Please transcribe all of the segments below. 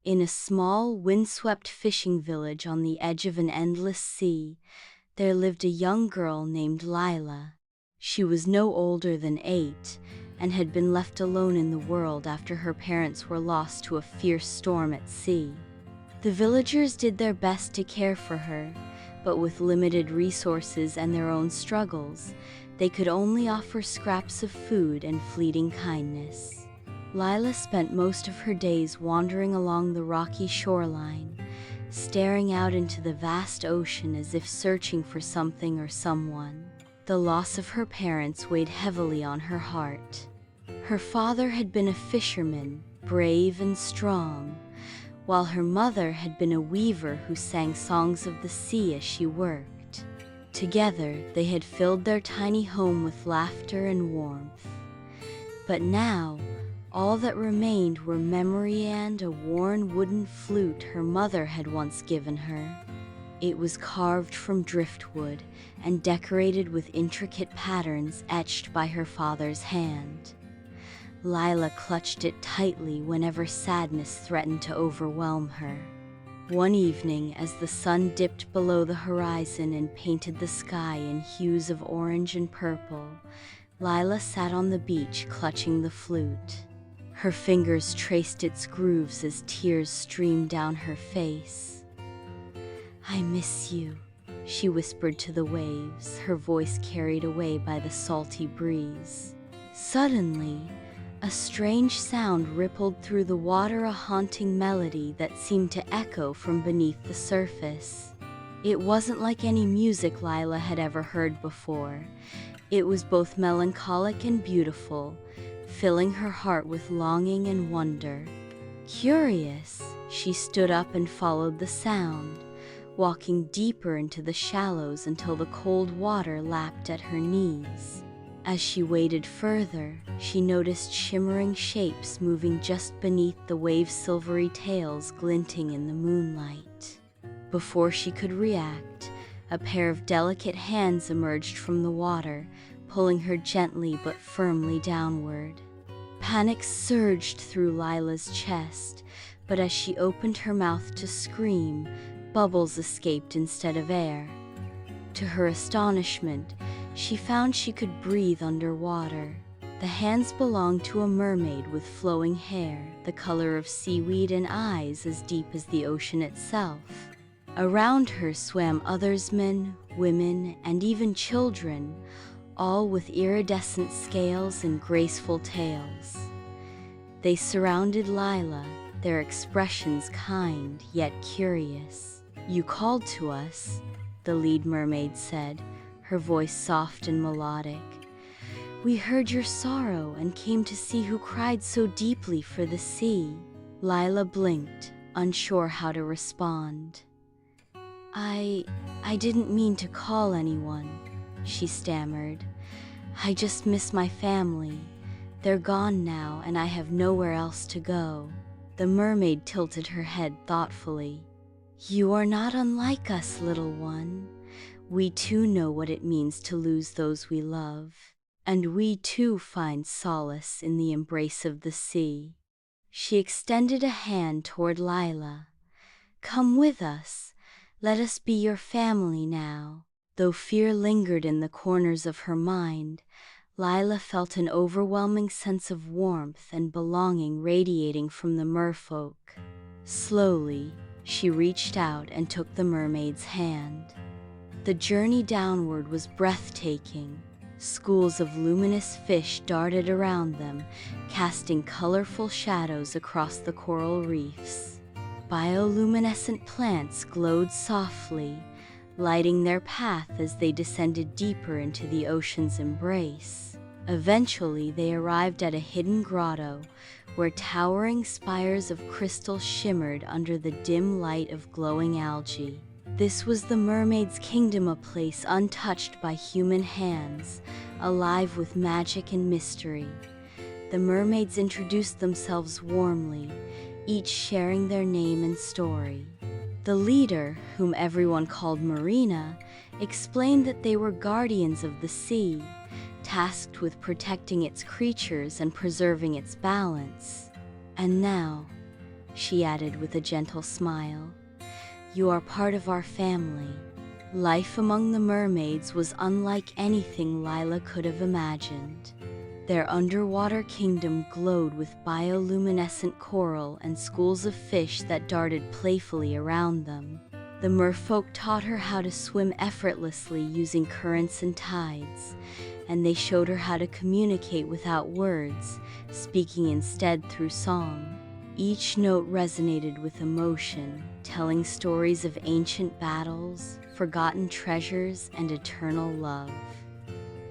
In a small, windswept fishing village on the edge of an endless sea, there lived a young girl named Lila. She was no older than 8, and had been left alone in the world after her parents were lost to a fierce storm at sea. The villagers did their best to care for her, but with limited resources and their own struggles, they could only offer scraps of food and fleeting kindness. Lila spent most of her days wandering along the rocky shoreline, staring out into the vast ocean as if searching for something or someone. The loss of her parents weighed heavily on her heart. Her father had been a fisherman, brave and strong, while her mother had been a weaver who sang songs of the sea as she worked. Together, they had filled their tiny home with laughter and warmth. But now, all that remained were memory and a worn wooden flute her mother had once given her. It was carved from driftwood and decorated with intricate patterns etched by her father's hand. Lila clutched it tightly whenever sadness threatened to overwhelm her. One evening, as the sun dipped below the horizon and painted the sky in hues of orange and purple, Lila sat on the beach clutching the flute. Her fingers traced its grooves as tears streamed down her face. "I miss you," she whispered to the waves, her voice carried away by the salty breeze. Suddenly, a strange sound rippled through the water, a haunting melody that seemed to echo from beneath the surface. It wasn't like any music Lila had ever heard before. It was both melancholic and beautiful, filling her heart with longing and wonder. Curious, she stood up and followed the sound, walking deeper into the shallows until the cold water lapped at her knees. As she waded further, she noticed shimmering shapes moving just beneath the waves' silvery tails glinting in the moonlight. Before she could react, a pair of delicate hands emerged from the water, pulling her gently but firmly downward. Panic surged through Lila's chest, but as she opened her mouth to scream, bubbles escaped instead of air. To her astonishment, she found she could breathe underwater. The hands belonged to a mermaid with flowing hair, the color of seaweed, and eyes as deep as the ocean itself. Around her swam others, men, women, and even children, all with iridescent scales and graceful tails. They surrounded Lila, their expressions kind yet curious. "You called to us," the lead mermaid said, her voice soft and melodic. "We heard your sorrow and came to see who cried so deeply for the sea." Lila blinked, unsure how to respond. I didn't mean to call anyone," she stammered. "I just miss my family. They're gone now, and I have nowhere else to go." The mermaid tilted her head thoughtfully. "You are not unlike us, little one. We too know what it means to lose those we love, and we too find solace in the embrace of the sea." She extended a hand toward Lila. "Come with us. Let us be your family now." Though fear lingered in the corners of her mind, Lila felt an overwhelming sense of warmth and belonging radiating from the merfolk. Slowly, she reached out and took the mermaid's hand. The journey downward was breathtaking. Schools of luminous fish darted around them, casting colorful shadows across the coral reefs. Bioluminescent plants glowed softly, lighting their path as they descended deeper into the ocean's embrace. Eventually, they arrived at a hidden grotto, where towering spires of crystal shimmered under the dim light of glowing algae. This was the mermaid's kingdom, a place untouched by human hands, alive with magic and mystery. The mermaids introduced themselves warmly, each sharing their name and story. The leader, whom everyone called Marina, explained that they were guardians of the sea, tasked with protecting its creatures and preserving its balance. And now, she added with a gentle smile. "You are part of our family." Life among the mermaids was unlike anything Lila could have imagined. Their underwater kingdom glowed with bioluminescent coral and schools of fish that darted playfully around them. The merfolk taught her how to swim effortlessly using currents and tides, and they showed her how to communicate without words, speaking instead through song. Each note resonated with emotion, telling stories of ancient battles, forgotten treasures, and eternal love.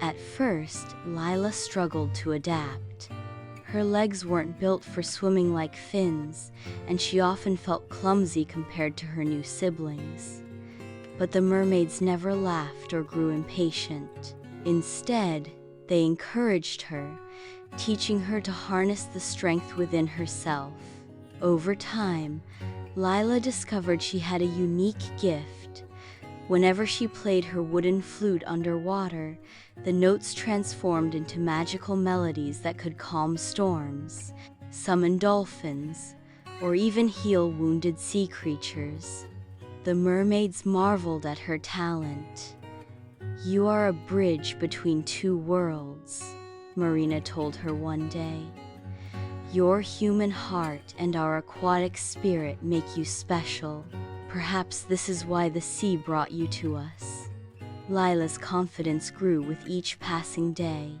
At first, Lila struggled to adapt. Her legs weren't built for swimming like fins, and she often felt clumsy compared to her new siblings. But the mermaids never laughed or grew impatient. Instead, they encouraged her, teaching her to harness the strength within herself. Over time, Lila discovered she had a unique gift. Whenever she played her wooden flute underwater, the notes transformed into magical melodies that could calm storms, summon dolphins, or even heal wounded sea creatures. The mermaids marveled at her talent. "You are a bridge between two worlds," Marina told her one day. "Your human heart and our aquatic spirit make you special. Perhaps this is why the sea brought you to us." Lila's confidence grew with each passing day.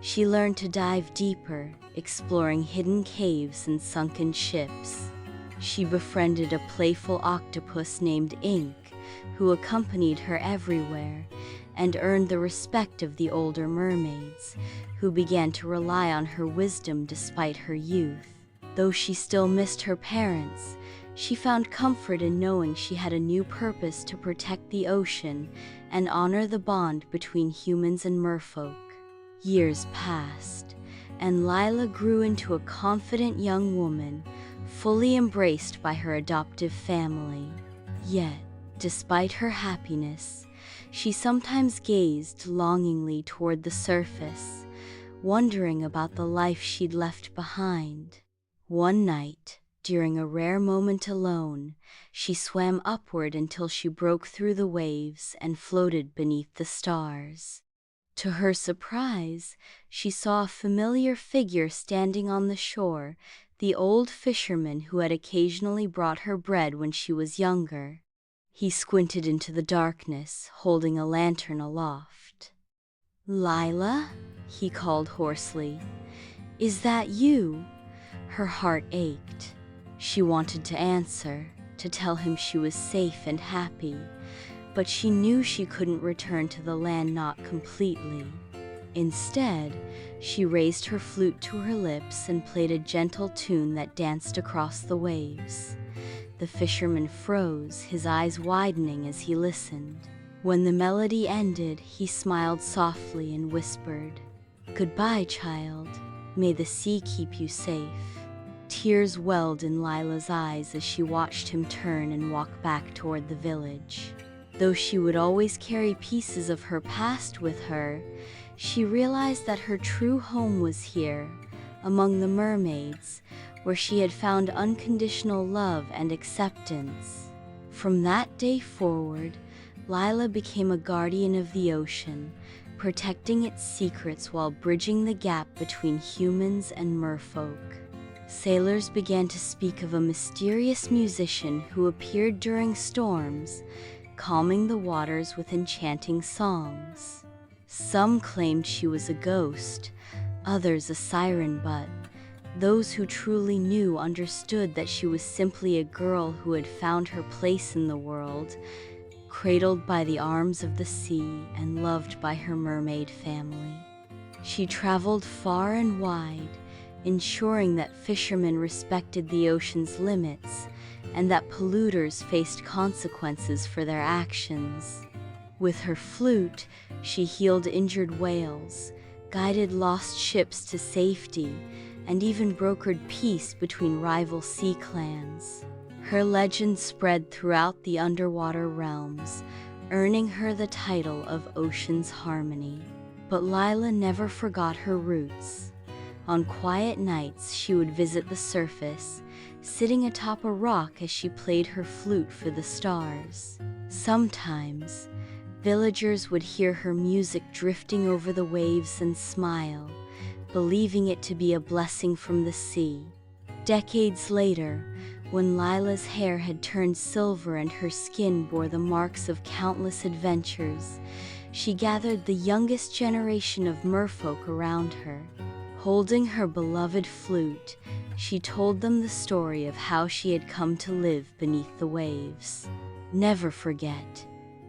She learned to dive deeper, exploring hidden caves and sunken ships. She befriended a playful octopus named Ink, who accompanied her everywhere, and earned the respect of the older mermaids, who began to rely on her wisdom despite her youth. Though she still missed her parents, she found comfort in knowing she had a new purpose to protect the ocean and honor the bond between humans and merfolk. Years passed, and Lila grew into a confident young woman, fully embraced by her adoptive family. Yet, despite her happiness, she sometimes gazed longingly toward the surface, wondering about the life she'd left behind. One night, during a rare moment alone, she swam upward until she broke through the waves and floated beneath the stars. To her surprise, she saw a familiar figure standing on the shore, the old fisherman who had occasionally brought her bread when she was younger. He squinted into the darkness, holding a lantern aloft. "Lila?" he called hoarsely. "Is that you?" Her heart ached. She wanted to answer, to tell him she was safe and happy, but she knew she couldn't return to the land not completely. Instead, she raised her flute to her lips and played a gentle tune that danced across the waves. The fisherman froze, his eyes widening as he listened. When the melody ended, he smiled softly and whispered, "Goodbye, child. May the sea keep you safe." Tears welled in Lila's eyes as she watched him turn and walk back toward the village. Though she would always carry pieces of her past with her, she realized that her true home was here, among the mermaids, where she had found unconditional love and acceptance. From that day forward, Lila became a guardian of the ocean, protecting its secrets while bridging the gap between humans and merfolk. Sailors began to speak of a mysterious musician who appeared during storms, calming the waters with enchanting songs. Some claimed she was a ghost, others a siren, but those who truly knew understood that she was simply a girl who had found her place in the world, cradled by the arms of the sea and loved by her mermaid family. She traveled far and wide, ensuring that fishermen respected the ocean's limits and that polluters faced consequences for their actions. With her flute, she healed injured whales, guided lost ships to safety, and even brokered peace between rival sea clans. Her legend spread throughout the underwater realms, earning her the title of Ocean's Harmony. But Lila never forgot her roots. On quiet nights, she would visit the surface, sitting atop a rock as she played her flute for the stars. Sometimes, villagers would hear her music drifting over the waves and smile, believing it to be a blessing from the sea. Decades later, when Lila's hair had turned silver and her skin bore the marks of countless adventures, she gathered the youngest generation of merfolk around her. Holding her beloved flute, she told them the story of how she had come to live beneath the waves. "Never forget,"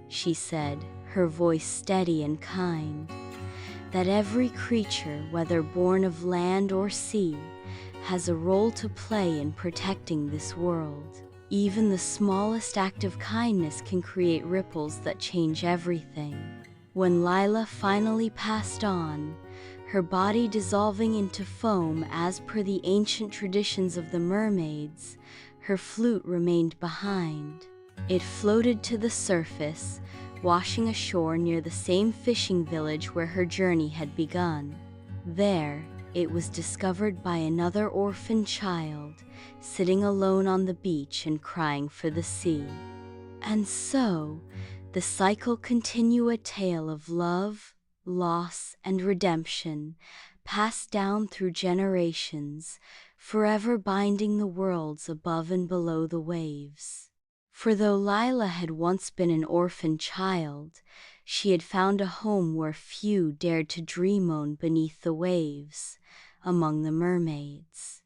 she said, her voice steady and kind, "that every creature, whether born of land or sea, has a role to play in protecting this world. Even the smallest act of kindness can create ripples that change everything." When Lila finally passed on, her body dissolving into foam as per the ancient traditions of the mermaids, her flute remained behind. It floated to the surface, washing ashore near the same fishing village where her journey had begun. There, it was discovered by another orphaned child, sitting alone on the beach and crying for the sea. And so, the cycle continued, a tale of love, loss, and redemption, passed down through generations, forever binding the worlds above and below the waves. For though Lila had once been an orphan child, she had found a home where few dared to dream on beneath the waves, among the mermaids.